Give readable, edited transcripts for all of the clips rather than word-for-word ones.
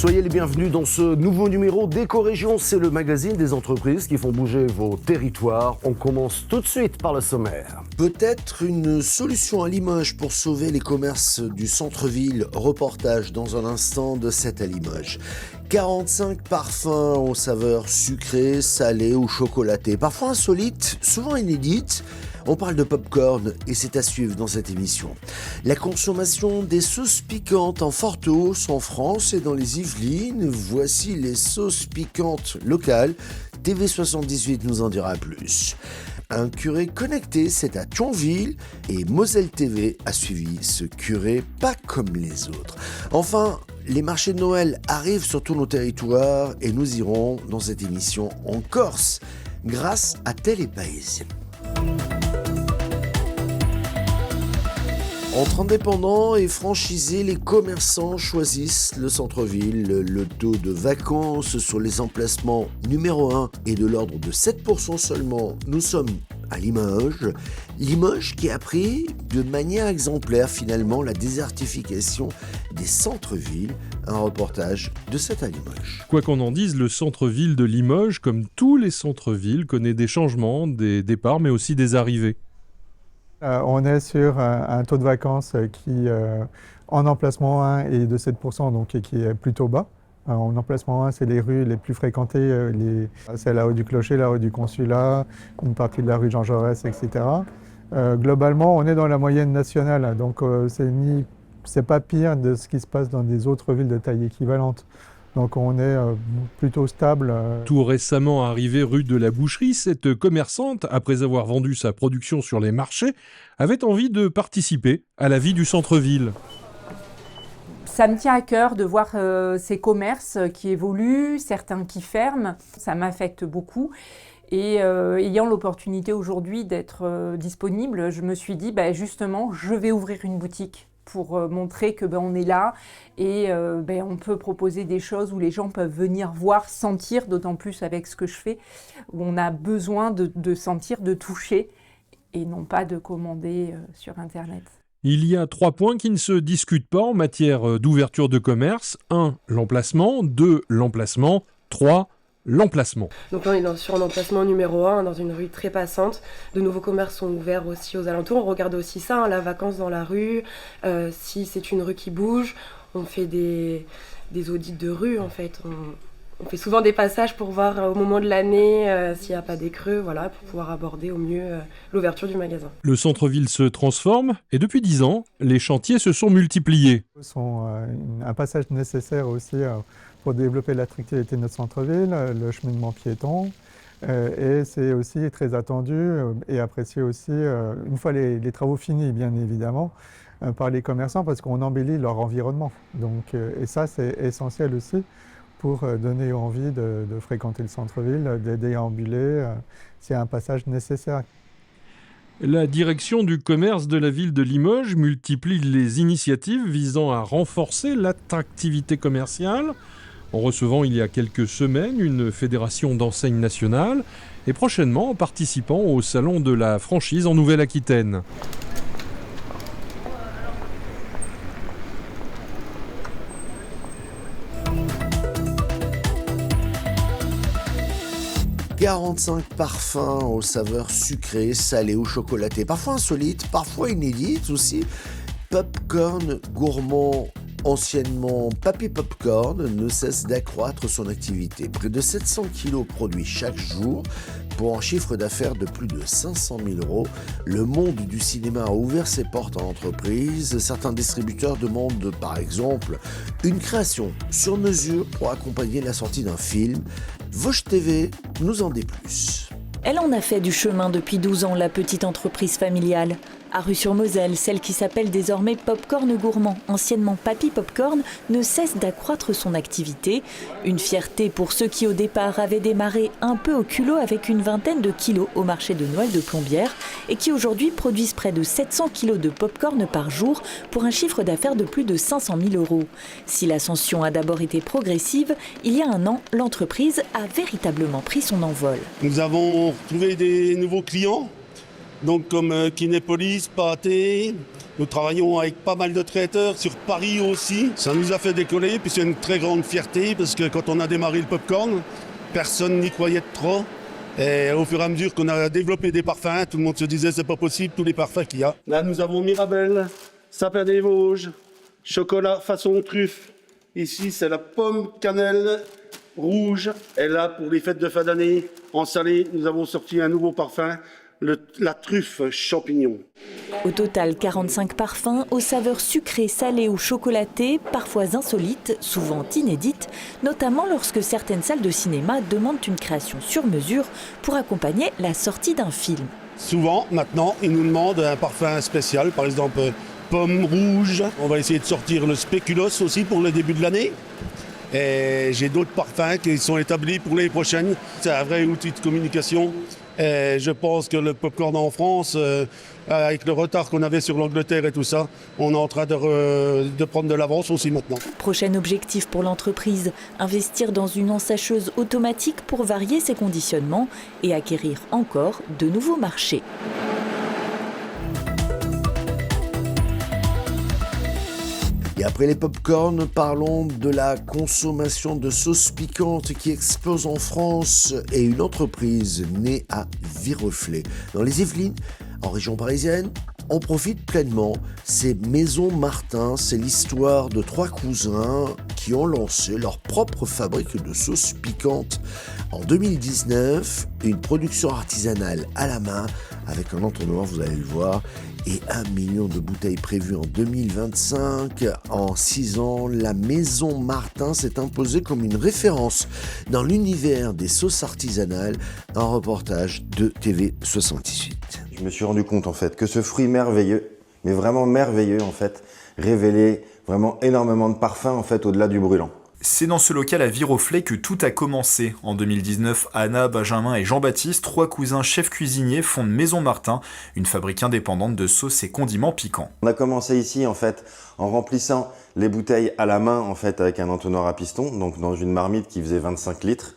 Soyez les bienvenus dans ce nouveau numéro d'Éco-Région. C'est le magazine des entreprises qui font bouger vos territoires. On commence tout de suite par le sommaire. Peut-être une solution à Limoges pour sauver les commerces du centre-ville. Reportage dans un instant de 7 à Limoges. 45 parfums aux saveurs sucrées, salées ou chocolatées. Parfois insolites, souvent inédites. On parle de pop-corn et c'est à suivre dans cette émission. La consommation des sauces piquantes en forte hausse en France et dans les Yvelines. Voici les sauces piquantes locales. TV78 nous en dira plus. Un curé connecté, c'est à Thionville et Moselle TV a suivi ce curé pas comme les autres. Enfin, les marchés de Noël arrivent sur tous nos territoires et nous irons dans cette émission en Corse grâce à Télépaïs. Entre indépendants et franchisés, les commerçants choisissent le centre-ville. Le taux de vacances sur les emplacements numéro 1 est de l'ordre de 7% seulement. Nous sommes à Limoges. Limoges qui a pris de manière exemplaire finalement la désertification des centres-villes. Un reportage de 7 à Limoges. Quoi qu'on en dise, le centre-ville de Limoges, comme tous les centres-villes, connaît des changements, des départs mais aussi des arrivées. On est sur un taux de vacances qui, en emplacement 1, est de 7%, donc qui est plutôt bas. En emplacement 1, c'est les rues les plus fréquentées, c'est la rue du Clocher, la rue du Consulat, une partie de la rue Jean Jaurès, etc. Globalement, on est dans la moyenne nationale, donc c'est pas pire de ce qui se passe dans des autres villes de taille équivalente. Donc on est plutôt stable. Tout récemment arrivée rue de la Boucherie, cette commerçante, après avoir vendu sa production sur les marchés, avait envie de participer à la vie du centre-ville. Ça me tient à cœur de voir ces commerces qui évoluent, certains qui ferment. Ça m'affecte beaucoup. Et ayant l'opportunité aujourd'hui d'être disponible, je me suis dit justement, je vais ouvrir une boutique pour montrer que on est là et on peut proposer des choses où les gens peuvent venir voir, sentir, d'autant plus avec ce que je fais, où on a besoin de sentir, de toucher et non pas de commander sur Internet. Il y a 3 points qui ne se discutent pas en matière d'ouverture de commerce. 1. L'emplacement. 2. L'emplacement. 3. L'emplacement. Donc là, on est sur un emplacement numéro 1, dans une rue très passante. De nouveaux commerces sont ouverts aussi aux alentours. On regarde aussi ça, la vacance dans la rue. Si c'est une rue qui bouge, on fait des audits de rue en fait. On fait souvent des passages pour voir au moment de l'année s'il n'y a pas des creux, voilà, pour pouvoir aborder au mieux l'ouverture du magasin. Le centre-ville se transforme et depuis 10 ans, les chantiers se sont multipliés. Ce sont un passage nécessaire aussi pour développer l'attractivité de notre centre-ville, le cheminement piéton. Et c'est aussi très attendu et apprécié aussi, une fois les travaux finis bien évidemment, par les commerçants parce qu'on embellit leur environnement. Donc, et ça c'est essentiel aussi pour donner envie de fréquenter le centre-ville, de déambuler. C'est un passage nécessaire. La direction du commerce de la ville de Limoges multiplie les initiatives visant à renforcer l'attractivité commerciale, en recevant il y a quelques semaines une fédération d'enseignes nationales et prochainement en participant au salon de la franchise en Nouvelle-Aquitaine. « 45 parfums aux saveurs sucrées, salées ou chocolatées, parfois insolites, parfois inédites aussi. Popcorn gourmand, anciennement Papy Popcorn, ne cesse d'accroître son activité. Près de 700 kilos produits chaque jour pour un chiffre d'affaires de plus de 500 000 €. Le monde du cinéma a ouvert ses portes à l'entreprise. Certains distributeurs demandent par exemple une création sur mesure pour accompagner la sortie d'un film. Vosges TV nous en dit plus. Elle en a fait du chemin depuis 12 ans, la petite entreprise familiale. À Rue-sur-Moselle, celle qui s'appelle désormais Popcorn Gourmand, anciennement Papy Popcorn, ne cesse d'accroître son activité. Une fierté pour ceux qui au départ avaient démarré un peu au culot avec une vingtaine de kilos au marché de Noël de Plombières et qui aujourd'hui produisent près de 700 kilos de popcorn par jour pour un chiffre d'affaires de plus de 500 000 €. Si l'ascension a d'abord été progressive, il y a un an, l'entreprise a véritablement pris son envol. Nous avons trouvé des nouveaux clients Donc comme Kinépolis, Pâté, nous travaillons avec pas mal de traiteurs sur Paris aussi. Ça nous a fait décoller, puis c'est une très grande fierté parce que quand on a démarré le popcorn, personne n'y croyait trop. Et au fur et à mesure qu'on a développé des parfums, tout le monde se disait c'est pas possible, tous les parfums qu'il y a. Là nous avons Mirabelle, Sapin des Vosges, chocolat façon truffe. Ici c'est la pomme cannelle rouge. Et là pour les fêtes de fin d'année, en salé, nous avons sorti un nouveau parfum. La truffe champignon. Au total, 45 parfums aux saveurs sucrées, salées ou chocolatées, parfois insolites, souvent inédites, notamment lorsque certaines salles de cinéma demandent une création sur mesure pour accompagner la sortie d'un film. Souvent, maintenant, ils nous demandent un parfum spécial, par exemple pomme rouge. On va essayer de sortir le spéculoos aussi pour le début de l'année. Et j'ai d'autres parfums qui sont établis pour l'année prochaine. C'est un vrai outil de communication. Et je pense que le popcorn en France, avec le retard qu'on avait sur l'Angleterre et tout ça, on est en train de prendre de l'avance aussi maintenant. Prochain objectif pour l'entreprise, investir dans une ensacheuse automatique pour varier ses conditionnements et acquérir encore de nouveaux marchés. Et après les pop-corn, parlons de la consommation de sauces piquantes qui explose en France et une entreprise née à Viroflay. Dans les Yvelines, en région parisienne, on profite pleinement. C'est Maison Martin, c'est l'histoire de 3 cousins qui ont lancé leur propre fabrique de sauces piquantes. En 2019, une production artisanale à la main avec un entonnoir, vous allez le voir, et 1 million de bouteilles prévues en 2025. En 6 ans, la Maison Martin s'est imposée comme une référence dans l'univers des sauces artisanales. Un reportage de TV78. Je me suis rendu compte en fait que ce fruit merveilleux, mais vraiment merveilleux en fait, révélait vraiment énormément de parfums en fait au-delà du brûlant. C'est dans ce local à Viroflay que tout a commencé. En 2019, Anna, Benjamin et Jean-Baptiste, 3 cousins chefs cuisiniers, fondent Maison Martin, une fabrique indépendante de sauces et condiments piquants. On a commencé ici en fait en remplissant les bouteilles à la main en fait avec un entonnoir à piston, donc dans une marmite qui faisait 25 litres.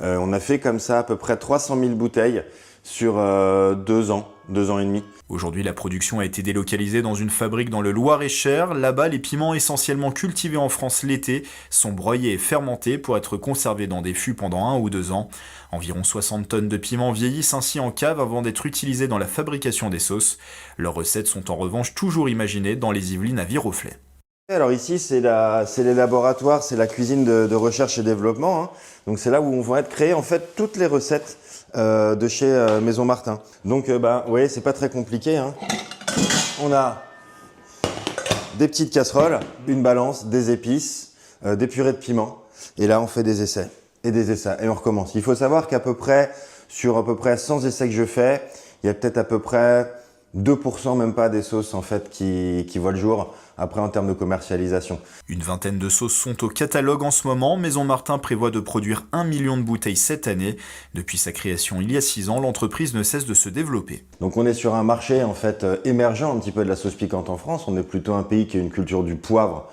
On a fait comme ça à peu près 300 000 bouteilles sur 2 ans et demi. Aujourd'hui, la production a été délocalisée dans une fabrique dans le Loir-et-Cher. Là-bas, les piments essentiellement cultivés en France l'été sont broyés et fermentés pour être conservés dans des fûts pendant 1 ou 2 ans. Environ 60 tonnes de piments vieillissent ainsi en cave avant d'être utilisés dans la fabrication des sauces. Leurs recettes sont en revanche toujours imaginées dans les Yvelines à Viroflay. Alors ici, c'est les laboratoires, c'est la cuisine de recherche et développement. Donc c'est là où vont être créées en fait toutes les recettes de chez Maison Martin. Donc vous voyez, c'est pas très compliqué. On a des petites casseroles, une balance, des épices, des purées de piment. Et là, on fait des essais et des essais et on recommence. Il faut savoir sur à peu près 100 essais que je fais, il y a peut-être à peu près 2% même pas des sauces en fait qui voient le jour après en termes de commercialisation. Une vingtaine de sauces sont au catalogue en ce moment. Maison Martin prévoit de produire 1 million de bouteilles cette année. Depuis sa création il y a 6 ans, l'entreprise ne cesse de se développer. Donc on est sur un marché en fait émergent un petit peu de la sauce piquante en France. On est plutôt un pays qui a une culture du poivre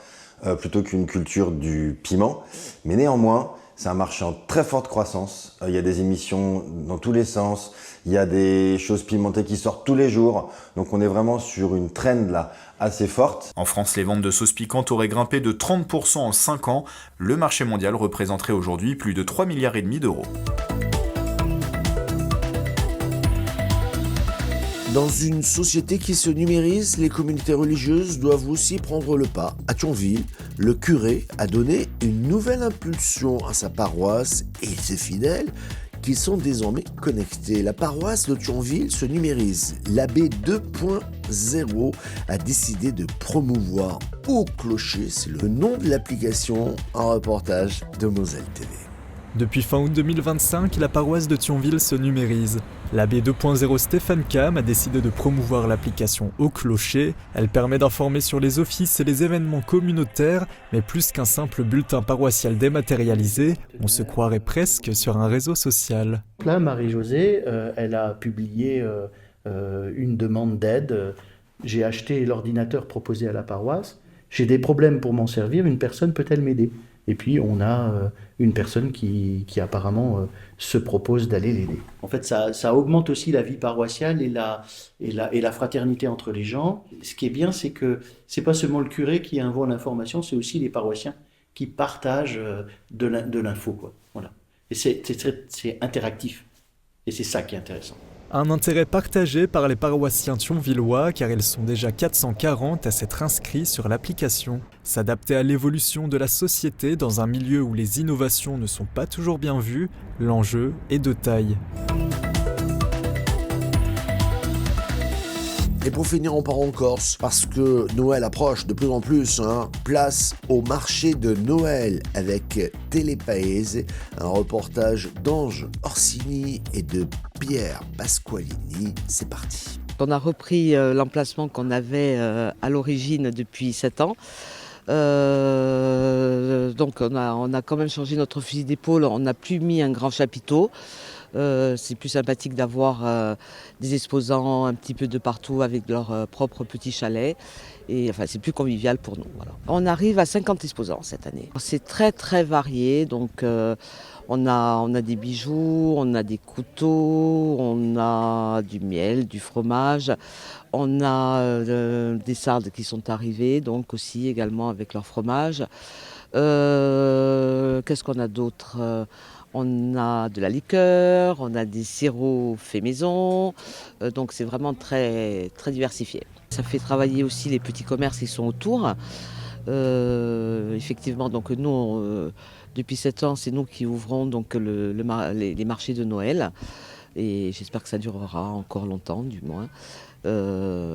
plutôt qu'une culture du piment. Mais néanmoins, c'est un marché en très forte croissance. Il y a des émissions dans tous les sens. Il y a des choses pimentées qui sortent tous les jours. Donc on est vraiment sur une trend là assez forte. En France, les ventes de sauces piquantes auraient grimpé de 30% en 5 ans. Le marché mondial représenterait aujourd'hui plus de 3,5 milliards d'euros. Dans une société qui se numérise, les communautés religieuses doivent aussi prendre le pas. À Thionville, le curé a donné une nouvelle impulsion à sa paroisse et ses fidèles qui sont désormais connectés. La paroisse de Thionville se numérise. L'abbé 2.0 a décidé de promouvoir Au Clocher, c'est le nom de l'application, un reportage de Moselle TV. Depuis fin août 2025, la paroisse de Thionville se numérise. L'abbé 2.0 Stéphane Cam a décidé de promouvoir l'application Au Clocher. Elle permet d'informer sur les offices et les événements communautaires, mais plus qu'un simple bulletin paroissial dématérialisé, on se croirait presque sur un réseau social. Là, Marie-Josée, elle a publié une demande d'aide. J'ai acheté l'ordinateur proposé à la paroisse. J'ai des problèmes pour m'en servir, une personne peut-elle m'aider ? Et puis on a une personne qui apparemment se propose d'aller l'aider. En fait, ça augmente aussi la vie paroissiale et la fraternité entre les gens. Ce qui est bien, c'est que c'est pas seulement le curé qui envoie l'information, c'est aussi les paroissiens qui partagent de l'info, quoi. Voilà. Et c'est interactif. Et c'est ça qui est intéressant. Un intérêt partagé par les paroissiens thionvillois car ils sont déjà 440 à s'être inscrits sur l'application. S'adapter à l'évolution de la société dans un milieu où les innovations ne sont pas toujours bien vues, l'enjeu est de taille. Et pour finir, on part en Corse, parce que Noël approche de plus en plus. Place au marché de Noël avec Telepaese, un reportage d'Ange Orsini et de Pierre Pasqualini. C'est parti. On a repris l'emplacement qu'on avait à l'origine depuis 7 ans. Donc on a quand même changé notre fusil d'épaule, on n'a plus mis un grand chapiteau. C'est plus sympathique d'avoir des exposants un petit peu de partout avec leur propre petit chalet. Et enfin, c'est plus convivial pour nous. Voilà. On arrive à 50 exposants cette année. C'est très très varié. Donc on a des bijoux, on a des couteaux, on a du miel, du fromage. On a des sardes qui sont arrivés, donc aussi également avec leur fromage. Qu'est-ce qu'on a d'autre ? On a de la liqueur, on a des sirops faits maison, donc c'est vraiment très, très diversifié. Ça fait travailler aussi les petits commerces qui sont autour. Effectivement, donc nous, depuis 7 ans, c'est nous qui ouvrons donc les marchés de Noël. Et j'espère que ça durera encore longtemps, du moins.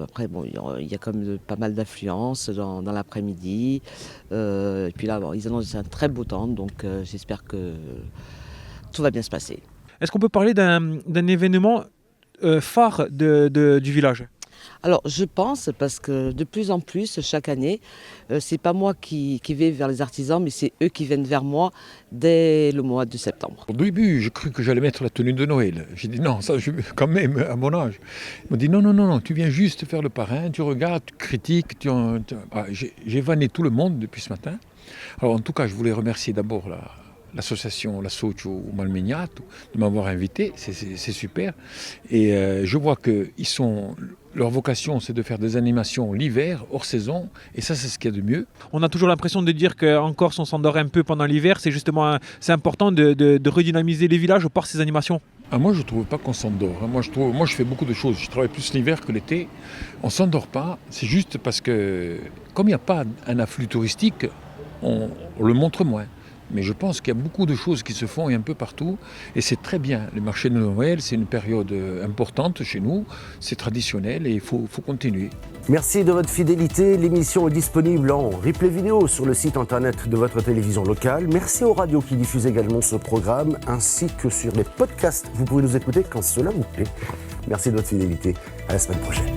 Après, bon, il y a quand même pas mal d'affluence dans l'après-midi. Et puis là, bon, ils annoncent un très beau temps, donc j'espère que tout va bien se passer. Est-ce qu'on peut parler d'un événement phare du village ? Alors, je pense, parce que de plus en plus, chaque année, c'est pas moi qui vais vers les artisans, mais c'est eux qui viennent vers moi dès le mois de septembre. Au début, j'ai cru que j'allais mettre la tenue de Noël. J'ai dit non, ça, quand même, à mon âge. Ils m'ont dit non, tu viens juste faire le parrain, tu regardes, tu critiques. J'ai vanné tout le monde depuis ce matin. Alors, en tout cas, je voulais remercier d'abord l'association La Socio Malmegnato de m'avoir invité, c'est super. Et je vois que leur vocation, c'est de faire des animations l'hiver, hors saison, et ça, c'est ce qu'il y a de mieux. On a toujours l'impression de dire qu'en Corse, on s'endort un peu pendant l'hiver. C'est justement c'est important de redynamiser les villages par ces animations. Moi, je ne trouve pas qu'on s'endort. Moi, je fais beaucoup de choses. Je travaille plus l'hiver que l'été. On ne s'endort pas. C'est juste parce que, comme il n'y a pas un afflux touristique, on le montre moins. Mais je pense qu'il y a beaucoup de choses qui se font et un peu partout. Et c'est très bien. Le marché de Noël, c'est une période importante chez nous. C'est traditionnel et il faut continuer. Merci de votre fidélité. L'émission est disponible en replay vidéo sur le site internet de votre télévision locale. Merci aux radios qui diffusent également ce programme, ainsi que sur les podcasts. Vous pouvez nous écouter quand cela vous plaît. Merci de votre fidélité. À la semaine prochaine.